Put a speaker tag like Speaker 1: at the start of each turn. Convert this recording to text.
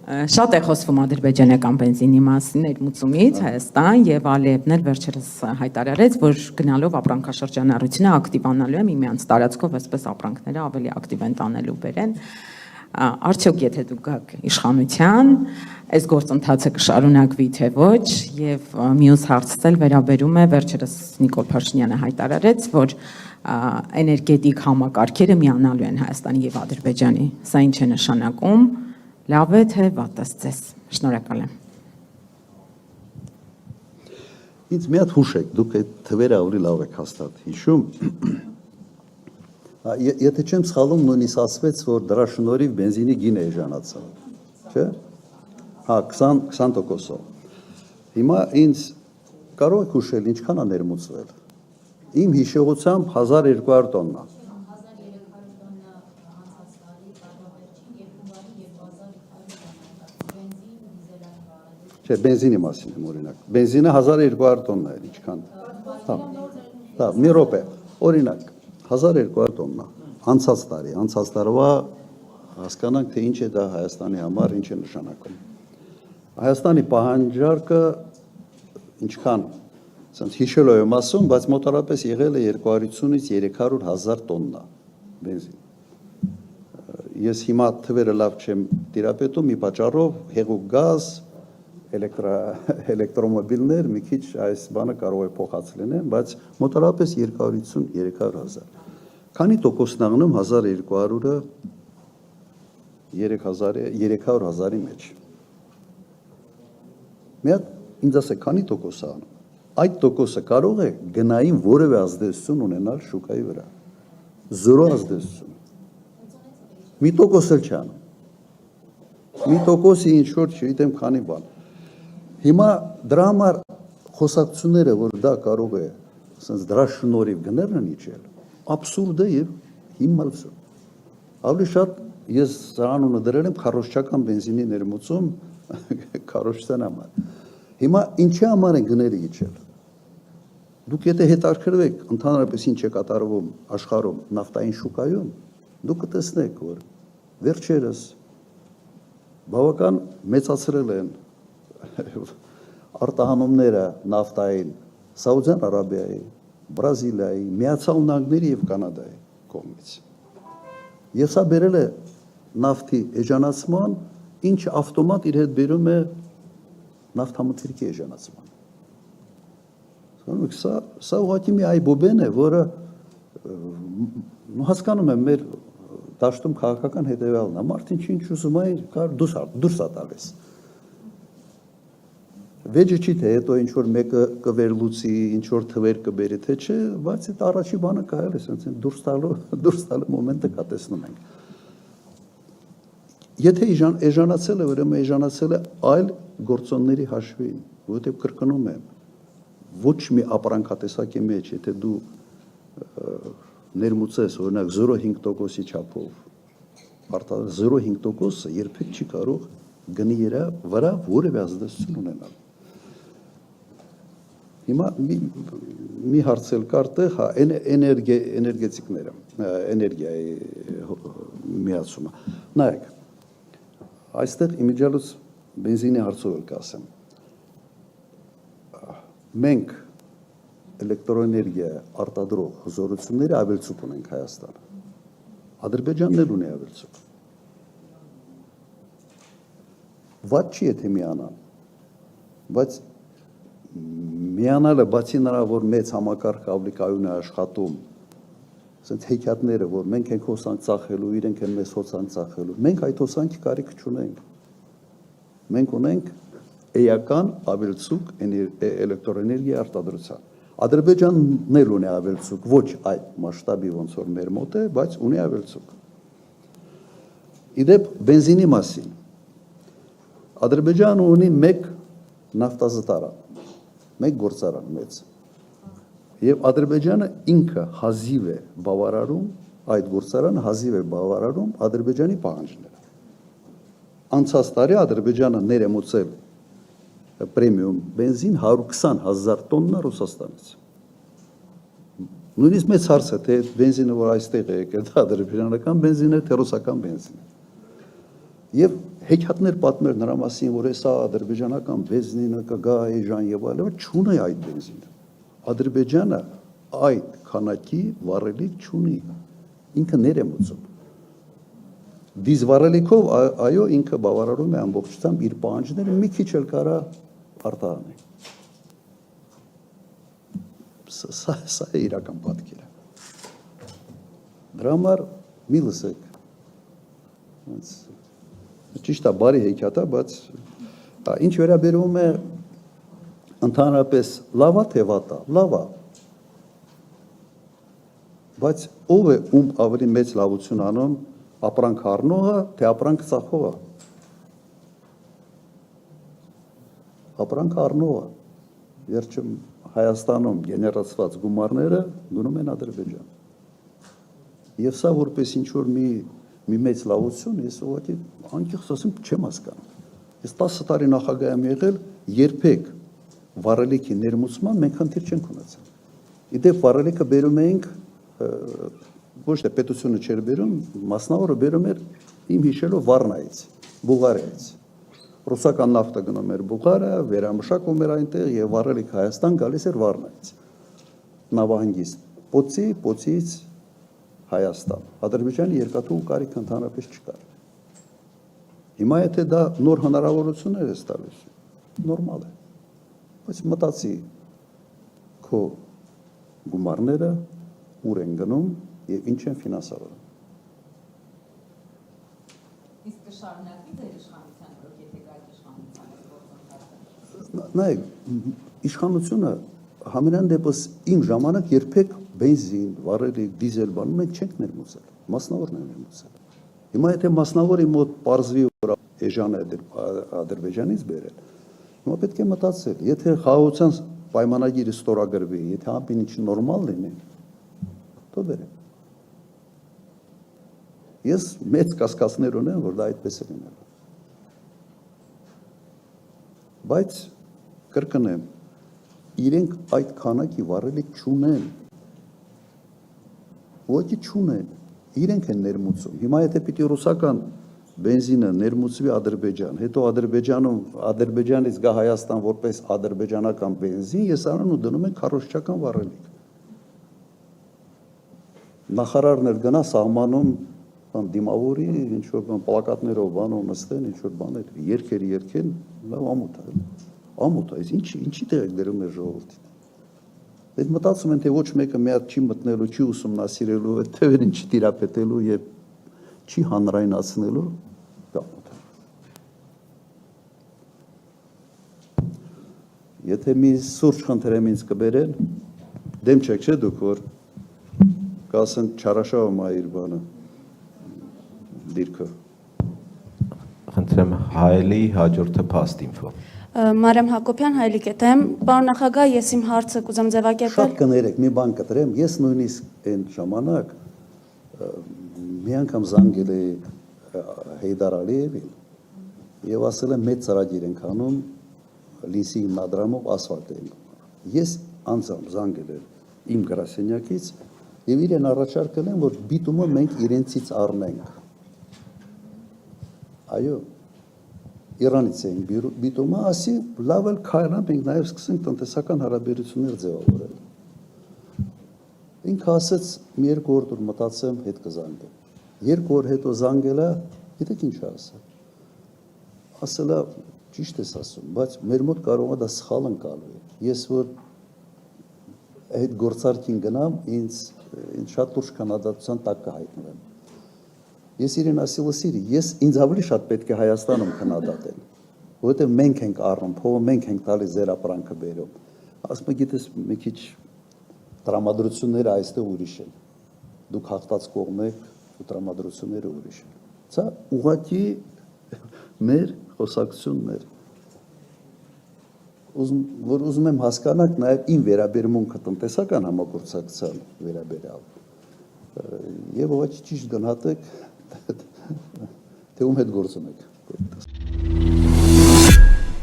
Speaker 1: Շատ է խոսվում ադրբեջանական բենզինի մասին ներմուծումից Հայաստան եւ Ալիևն էլ վերջերս հայտարարեց, որ գնալով ապրանքաշրջանառությունը ակտիվանալու է միմյանց տարածքով, այսպես ապրանքները ավելի ակտիվ են տանելու բերեն։ Արդյոք եթե դուք գաք իշխանության, այս գործընթացը կշարունակվի թե ոչ, եւ մյուս հարցը վերաբերում է վերջերս Նիկոլ Փաշինյանը հայտարարեց, որ էներգետիկ համակարգերը միանալու են Հայաստանի եւ Ադրբեջանի։ Սա ինչ է նշանակում։ Լավ է թե վատ է ձեզ։ Շնորհակալ եմ։
Speaker 2: Ինձ մի հատ հուշեք, դուք այդ թվերը ավելի լավ եք հաստատ հիշում։ Եթե չեմ սխալվում, նույնիսկ ասվեց, որ դրա շնորհիվ բենզինի գինը էժանացավ, չէ՞։ Հա, 20%-ով։ Հիմա ինձ կարող եք հուշել ինչքան է ներմուծվել։ Իմ հիշողությամբ 1200 տոննա։ Չէ, բենզինի մասին եմ օրինակ։ Բենզինը 1200 տոննա էր, ինչքան։ Հա, մի րոպե։ Օրինակ 1200 տոննա։ Անցած տարվա հասկանանք, թե ինչ է դա Հայաստանի համար, ինչ է նշանակում։ Հայաստանի պահանջարկը ինչքան, ասենք հիշելով եմ ասում, բայց մոտավորապես եղել է 250-ից 300,000 տոննա բենզին։ Ես հիմա թվերը լավ չեմ տիրապետում, մի պատճառով հեղուկ գազ, էլեկտրոմոբիլներ մի քիչ այս բանը կարող է փոխած լինեն, բայց մոտավորապես 250-300,000։ Քանի տոկոսն է անում 1200-ը 300,000-ի մեջ։ Մի հատ ինձ ասեք, քանի տոկոս է անում։ Այդ տոկոսը կարող է գնային որևէ ազդեցություն ունենալ շուկայի վրա։ Զորո ազդեցություն։ Մի տոկոս էլ չի անում։ Մի տոկոսի ինչ որ չգիտեմ քանի բան։ Հիմա դրա համար խոսակցությունները, որ դա կարող է, ասենց դրա շնորհիվ գներն իջել, абսուրդ է եւ հիմնալսը։ Ավելի շատ ես սրանունը դրել եմ քարոզչական բենզինի ներմուծում քարոզչության համար։ Հիմա ինչի համար են գները իջել։ Դուք եթե հետաքրքրվեք ընդհանրապես ինչ է կատարվում աշխարհում նավթային շուկայում, դուք կտեսնեք, որ վերջերս բավական մեծացրել են արտահանումները նավթային Սաուդյան Արաբիայի, Բրազիլիայի, Միացյալ Նահանգների եւ Կանադայի կողմից։ Եվ սա բերել է նավթի էժանացման, ինչը ավտոմատ իր հետ բերում է նավթամթերքի էժանացման։ Սա ուղղակի մի այբոբեն է, որը հասկանում եմ մեր դաշտում քաղաքական հետևյալն է, մարդին ինչ ուզում է, դուրս է տալիս։ Վեճը չի թե հետո ինչ որ մեկը կվերլուծի, ինչ որ թվեր կբերի, թե չէ, բայց այդ առաջի բանը կարել է, ասենց դուրս տալու մոմենտը կա տեսնում ենք։ Եթե էժանացել է, ուրեմն էժանացել է այլ գործոնների հաշվին, որովհետև կրկնում եմ, ոչ մի ապրանքատեսակի մեջ, եթե դու ներմուծես, օրինակ 0.5%-ի չափով, 0.5%-ը երբեք չի կարող գնի վրա որևէ ազդեցություն ունենալ։ Հիմա մի հարցել կար տեղ, հա, էներգետիկները, էներգիայի միացումը։ Նայեք, այստեղ իմիջիալուց բենզինի հարցով էլ կասեմ։ Մենք էլեկտրոէներգիա արտադրող հզորությունները ավելցուկ ունենք Հայաստանը։ Ադրբեջանն էլ ունի ավելցուկ։ Վատ չի եթե միանան, բայց միանալը բացի նրա, որ մեծ համակարգ ավելի կայուն է աշխատում, ասենց հեքիաթները, որ մենք ենք հոսանք ծախելու, իրենք են մեզ հոսանք ծախելու, մենք այդ հոսանքի կարիք չունենք։ Մենք ունենք էական ավելցուկ էլեկտրոէներգիա արտադրության։ Ադրբեջանն էլ ունի ավելցուկ, ոչ այդ մասշտաբի ոնց որ մեր մոտ է, բայց ունի ավելցուկ։ Իդեպ բենզինի մասին։ Ադրբեջանը ունի մեկ նավթազտարան, մեկ գործարան մեծ։ Եվ Ադրբեջանը ինքը հազիվ է բավարարում, այդ գործարանը հազիվ է բավարարում Ադրբեջանի պահանջները։ Անցած տարի Ադրբեջանը ներմուծել պրեմիում բենզին 120,000 տոննա Ռուսաստանից։ Նույնիսկ մեծ հարց է, թե բենզինը, որ այստեղ է եկել, ադրբեջանական բենզին է, թե ռուսական բենզին է։ Եվ հեքիաթներ պատմել նրա մասին, որ հեսա ադրբեջանական բենզինը կգա այժան եւ այլն, չունի այդ բենզինը։ Ադրբեջանը այդ քանակի վառելիք չունի։ Ինքը ներեմուծում։ Դիզվառելիքով այո ինքը բավարարում է ամբողջությամբ իր պահանջները, մի քիչ էլ կարա արտահանի։ Սա է իրական պատկերը։ Դրա համար մի լսեք։ Ճիշտ է, բարի հեքիաթ է, բայց ինչ վերաբերում է ընդհանրապես լավա թե վատա, լավա։ Բայց ով է ում ավելի մեծ լավություն անում, ապրանք առնողը, թե ապրանք ծախողը։ Ապրանք առնողը։ Վերջում Հայաստանում գեներացված գումարները գնում են Ադրբեջան։ Եվ սա որպես ինչ-որ մի մեծ լավություն, ես ուղղակի անկեղծ ասեմ չեմ հասկանում։ Ես 10 տարի նախագահ եմ եղել, երբեք վառելիքի ներմուծման մենք խնդիր չենք ունեցել։ Իդեպ վառելիքը բերում էինք ոչ թե պետությունը չէր բերում, մասնավորը բերում էր իմ հիշելով Վառնայից, Բուլղարիայից։ Ռուսական նավթը գնում էր Բուլղարիա, վերամշակվում էր այնտեղ եւ վառելիք Հայաստան գալիս էր Վառնայից։ Նավահանգիստ Պոցից Հայաստան։ Ադրբեջանի երկաթուղ կարիք ընդհանրապես չկար։ Հիմա եթե դա նոր հնարավորություններ է տալիս, նորմալ է։ Բայց մտածի քո գումարները ուր են գնում եւ ինչ են ֆինանսավորում։
Speaker 1: Իսկ կշարունակվի ձեր իշխանության օրոք, եթե գայք իշխանության գործընթացը։
Speaker 2: Նայեք, իշխանությունը համենայն դեպս իմ ժամանակ երբեք բենզին, վառելիք, դիզել բան մենք չենք ներմուծել, մասնավորն են ներմուծել։ Հիմա եթե մասնավորի մոտ պարզվի որ էժան է Ադրբեջանից բերել, հիմա պետք է մտածել, եթե խաղաղության պայմանագիրը ստորագրվի, եթե ամեն ինչ նորմալ լինի, թող բերեն։ Ես մեծ կասկածներ ունեմ, որ դա այդպես է լինելու։ Բայց կրկնեմ, իրենք այդ քանակի վառելիք չունեն։ Ոչի չունեն։ Իրենք են ներմուծում։ Հիմա եթե պիտի ռուսական բենզինը ներմուծվի Ադրբեջան, հետո Ադրբեջանից գա Հայաստան որպես ադրբեջանական բենզին, ես առնում ու դնում են քարոզչական վառելիք։ Նախարարն էլ գնա սահմանում դիմավորի, ինչ որ պլակատներով բանով նստեն, ինչ որ բաներ, երգեր, լավ ամոթ է։ Ամոթ է, ինչի տեղ եք դերում է ժողովրդին։ Այդ մտածում են, թե ոչ մեկը մի հատ չի մտնելու, չի ուսումնասիրելու, այդ թևերին չի տիրապետելու եւ չի հանրայնացնելու, դա ամոթ է։ Եթե մի սուրճ խնդրեմ ինձ կբերեն, դեմ չեք չէ դուք, որ կասեն չարաշահում է իր բանը, դիրքը։
Speaker 3: Խնդրեմ Հայելի հաջորդը Փաստինֆո։
Speaker 4: Մարիամ Հակոբյան, Հայելի կետեմ, պարոն նախագահ, ես իմ հարցը կուզեմ ձևակերպել։
Speaker 2: Շատ կներեք, մի բան կտրեմ, ես նույնիսկ այն ժամանակ մի անգամ զանգել էի Հեյդար Ալիևին եւ ասել եմ մեծ ծրագիր ենք անում լիսի հիմնադրամով ասֆալտ ենք։ Ես անձամբ զանգել եմ իմ գրասենյակից եւ իրեն առաջարկել եմ, որ բիտումը մենք իրենցից առնենք։ Այո, Իրանից էին բիտումը, ասի լավ էլ քայլան, մենք նաև սկսենք տնտեսական հարաբերություններ ձևավորել։ Ինքը ասեց, մի երկու օր դուր մտածեմ, հետ կզանգեմ։ Երկու օր հետո զանգելա, գիտեք ինչ ասել։ Ասելա, ճիշտ ես ասում, բայց մեր մոտ կարող է դա սխալ ընկալվի։ Ես որ այդ գործարքին գնամ, ինձ շատ լուրջ քննադատության տակ կհայտնվեմ։ Ես իրեն ասի լսիր, ես ինձ ավելի շատ պետք է Հայաստանում քննադատել, որովհետև մենք ենք առնում, փողը մենք ենք տալիս ձեր ապրանքը բերում։ Ասում եմ, գիտես, մի քիչ տրամադրությունները այստեղ ուրիշ են։ Դուք հաղթած կողմ եք, ու տրամադրությունները ուրիշ են։ Սա ուղղակի մեր խոսակցությունն էր։ Որ ուզում եմ հասկանաք նաև իմ վերաբերմունքը տնտեսական համագործակցության վերաբերյալ։ Եվ ուղղակի ճիշտ գնահատեք, թե ում հետ գործում եք։